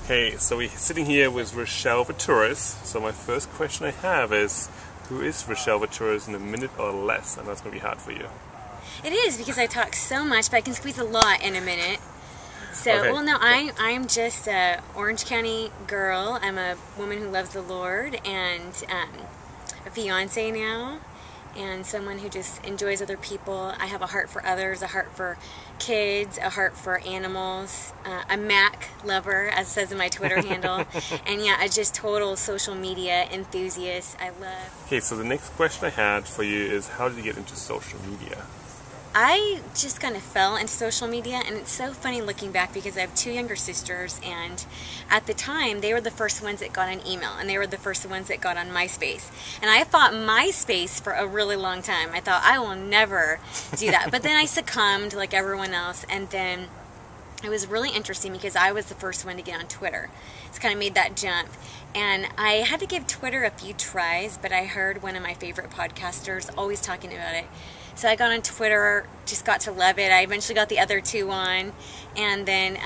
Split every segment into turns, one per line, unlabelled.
Okay, so we're sitting here with Rochelle Veturis. So my first question I have is, who is Rochelle Veturis in a minute or less? I know it's going to be hard for you.
It is, because I talk so much, but I can squeeze a lot in a minute. So,
okay.
Well, no, I'm just a Orange County girl. I'm a woman who loves the Lord, and a fiance now, and someone who just enjoys other people. I have a heart for others, a heart for kids, a heart for animals, a Mac lover, as it says in my Twitter handle, and yeah, a just total social media enthusiast. I love.
Okay, so the next question I had for you is, how did you get into social media?
I just kind of fell into social media, and it's so funny looking back because I have two younger sisters, and at the time they were the first ones that got an email, and they were the first ones that got on MySpace. And I fought MySpace for a really long time. I thought, I will never do that. But then I succumbed like everyone else, and then it was really interesting because I was the first one to get on Twitter. It's kind of made that jump. And I had to give Twitter a few tries, but I heard one of my favorite podcasters always talking about it. So I got on Twitter, just got to love it. I eventually got the other two on. And then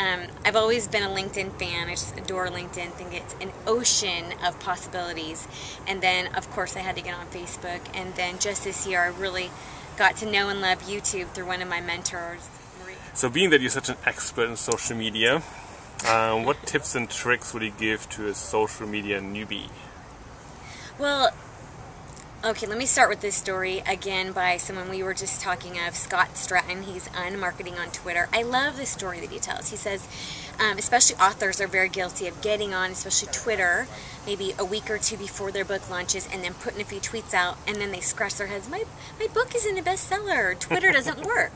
I've always been a LinkedIn fan. I just adore LinkedIn. Think it's an ocean of possibilities. And then, of course, I had to get on Facebook. And then just this year, I really got to know and love YouTube through one of my mentors.
So being that you're such an expert in social media, what tips and tricks would you give to a social media newbie?
Well, okay, let me start with this story again by someone we were just talking of, Scott Stratton. He's on marketing on Twitter. I love this story that he tells. He says, especially authors are very guilty of getting on, especially Twitter, maybe a week or two before their book launches, and then putting a few tweets out, and then they scratch their heads, my book isn't a bestseller, Twitter doesn't work.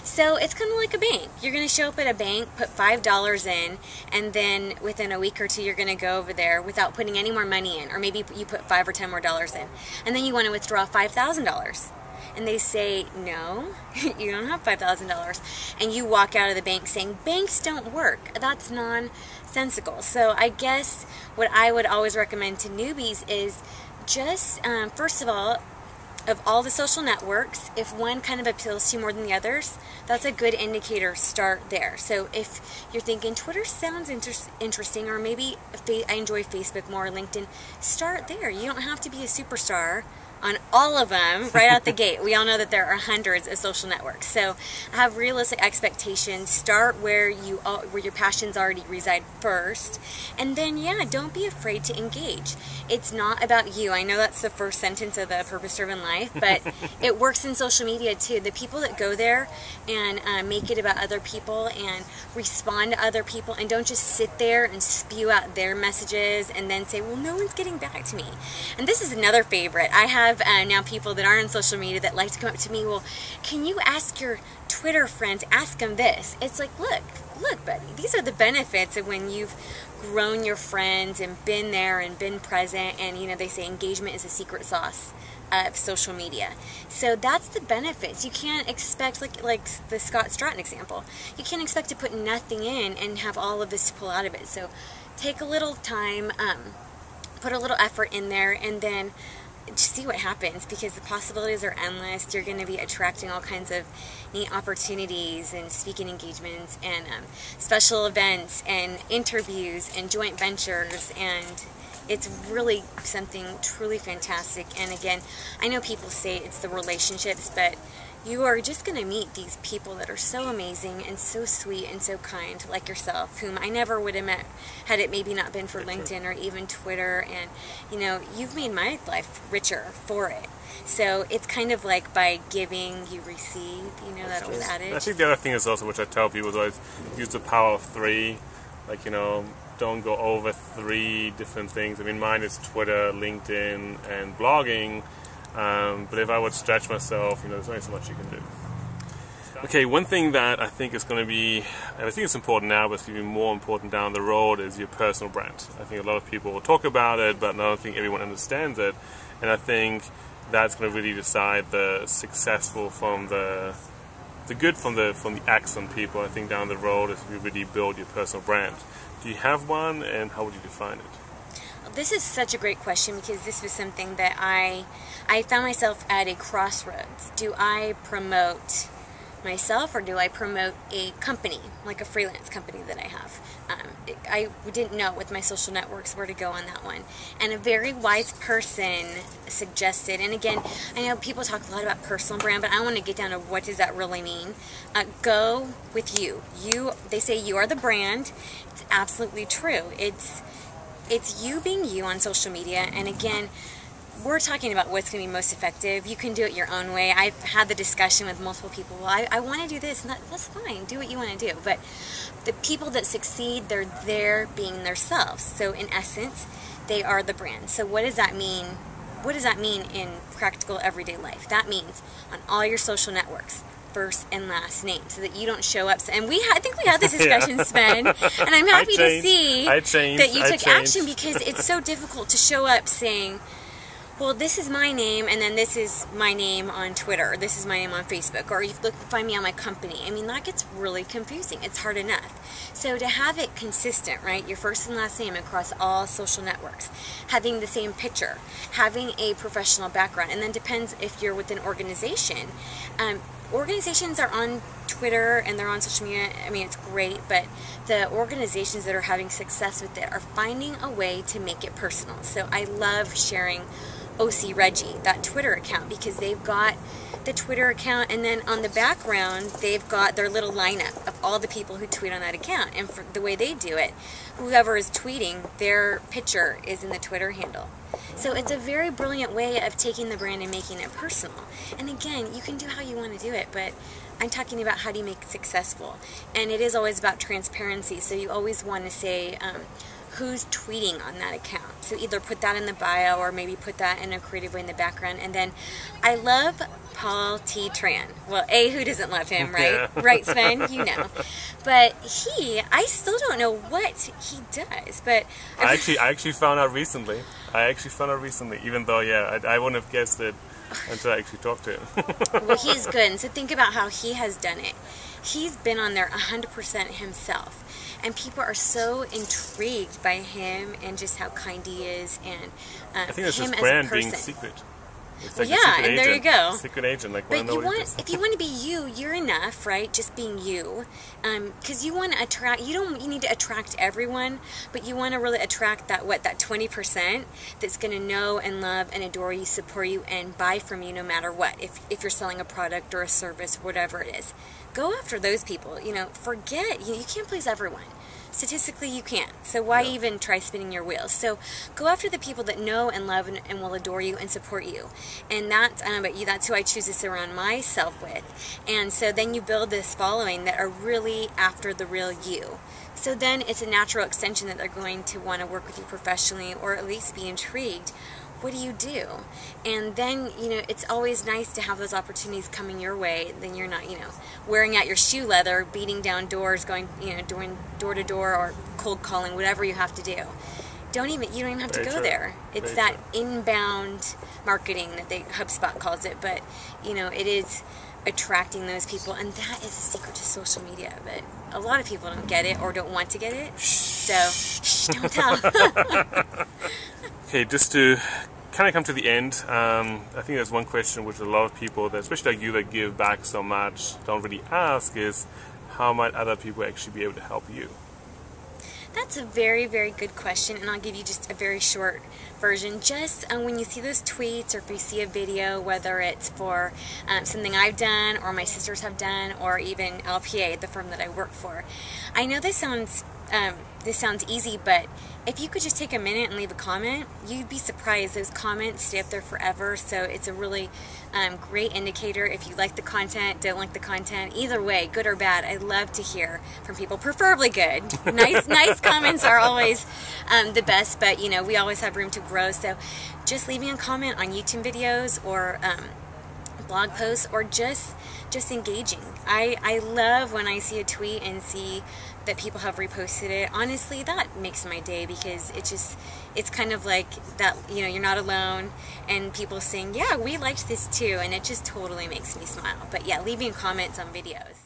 So it's kind of like a bank. You're going to show up at a bank, put $5 in, and then within a week or two you're going to go over there without putting any more money in, or maybe you put $5 or $10 more in, and then you want to withdraw $5,000. And they say, no, you don't have $5,000. And you walk out of the bank saying, banks don't work. That's nonsensical. So I guess what I would always recommend to newbies is just, first of all the social networks, if one kind of appeals to you more than the others, that's a good indicator. Start there. So if you're thinking Twitter sounds interesting, or maybe I enjoy Facebook more, or LinkedIn, start there. You don't have to be a superstar on all of them right out the gate. We all know that there are hundreds of social networks. So have realistic expectations. Start where your passions already reside first. And then, yeah, don't be afraid to engage. It's not about you. I know that's the first sentence of the Purpose-Driven Life, but it works in social media too. The people that go there and make it about other people and respond to other people, and don't just sit there and spew out their messages and then say, well, no one's getting back to me. And this is another favorite. I have now people that aren't on social media that like to come up to me, well, can you ask your Twitter friends, ask them this. It's like, look buddy, these are the benefits of when you've grown your friends and been there and been present, and they say engagement is a secret sauce of social media. So that's the benefits. You can't expect, like the Scott Stratton example, you can't expect to put nothing in and have all of this to pull out of it. So take a little time, put a little effort in there, and then just see what happens, because the possibilities are endless. You're going to be attracting all kinds of neat opportunities and speaking engagements and special events and interviews and joint ventures, and it's really something truly fantastic. And again, I know people say it's the relationships, but you are just going to meet these people that are so amazing and so sweet and so kind, like yourself, whom I never would have met had it maybe not been for LinkedIn or even Twitter. And, you've made my life richer for it. So it's kind of like by giving, you receive, that old adage.
I think the other thing is also, which I tell people, is always use the power of three. Like, don't go over 3 different things. I mean, mine is Twitter, LinkedIn, and blogging. But if I would stretch myself, there's only so much you can do. Okay, one thing that I think is going to be, I think it's important now, but it's going to be more important down the road, is your personal brand. I think a lot of people will talk about it, but I don't think everyone understands it. And I think that's going to really decide the successful from the good from the excellent people. I think down the road, is if you really build your personal brand. Do you have one, and how would you define it?
This is such a great question, because this was something that I found myself at a crossroads. Do I promote myself, or do I promote a company, like a freelance company that I have? I didn't know with my social networks where to go on that one. And a very wise person suggested, and again, I know people talk a lot about personal brand, but I want to get down to what does that really mean. Go with you. They say you are the brand. It's absolutely true. It's you being you on social media, and again, we're talking about what's going to be most effective. You can do it your own way. I've had the discussion with multiple people. Well, I want to do this, and that's fine. Do what you want to do. But the people that succeed, they're there being themselves. So in essence, they are the brand. So what does that mean? What does that mean in practical everyday life? That means on all your social networks, first and last name, so that you don't show up. And I think we had this discussion, Sven, and I'm happy to see that you took action, because it's so difficult to show up saying, well, this is my name, and then this is my name on Twitter, or this is my name on Facebook, or you find me on my company. I mean, that gets really confusing. It's hard enough. So to have it consistent, right, your first and last name across all social networks, having the same picture, having a professional background, and then depends if you're with an organization. Organizations are on Twitter and they're on social media. I mean, it's great, but the organizations that are having success with it are finding a way to make it personal. So I love sharing OC Reggie, that Twitter account, because they've got the Twitter account, and then on the background they've got their little lineup of all the people who tweet on that account. And for the way they do it, whoever is tweeting, their picture is in the Twitter handle. So it's a very brilliant way of taking the brand and making it personal. And again, you can do how you want to do it, but I'm talking about how do you make it successful. And it is always about transparency, so you always want to say who's tweeting on that account. So either put that in the bio, or maybe put that in a creative way in the background. And then I love Paul T. Tran. Well, who doesn't love him, right?
Yeah.
Right, Sven? You know. But I still don't know what he does. But
I actually found out recently. Even though, I wouldn't have guessed it until I actually talked to him.
Well, he's good. And so think about how he has done it. He's been on there 100% himself. And people are so intrigued by him and just how kind he is, and
I think it's
him
his brand
as a person.
being secret. It's like
Yeah,
a secret
and there
agent.
you go.
Secret agent, like
But
if
if you want to be you, you're enough, right? Just being you, because you want to attract. You need to attract everyone, but you want to really attract that 20% that's going to know and love and adore you, support you, and buy from you no matter what. If you're selling a product or a service, whatever it is, go after those people. Forget you can't please everyone. Statistically, you can't. So why even try spinning your wheels? So go after the people that know and love and will adore you and support you. And that's who I choose to surround myself with. And so then you build this following that are really after the real you. So then it's a natural extension that they're going to want to work with you professionally, or at least be intrigued. What do you do? And then, it's always nice to have those opportunities coming your way. Then you're not, wearing out your shoe leather, beating down doors, going, doing door to door, or cold calling, whatever you have to do. You don't even have to go there. It's that inbound marketing that HubSpot calls it, but it is attracting those people, and that is the secret to social media. But a lot of people don't get it or don't want to get it, so don't tell.
Okay, just to kind of come to the end, I think there's one question which a lot of people, especially like you that give back so much, don't really ask is, how might other people actually be able to help you?
That's a very, very good question, and I'll give you just a very short version. Just when you see those tweets, or if you see a video, whether it's for something I've done or my sisters have done, or even LPA, the firm that I work for. I know this sounds easy, but if you could just take a minute and leave a comment, you'd be surprised. Those comments stay up there forever, so it's a really great indicator if you like the content, don't like the content. Either way, good or bad, I love to hear from people, preferably good. Nice comments are always the best, but we always have room to grow, so just leaving a comment on YouTube videos, or blog posts, or just engaging. I love when I see a tweet and see that people have reposted it. Honestly, that makes my day, because it's kind of like that, you're not alone, and people saying, yeah, we liked this too, and it just totally makes me smile. But yeah, leaving comments on videos.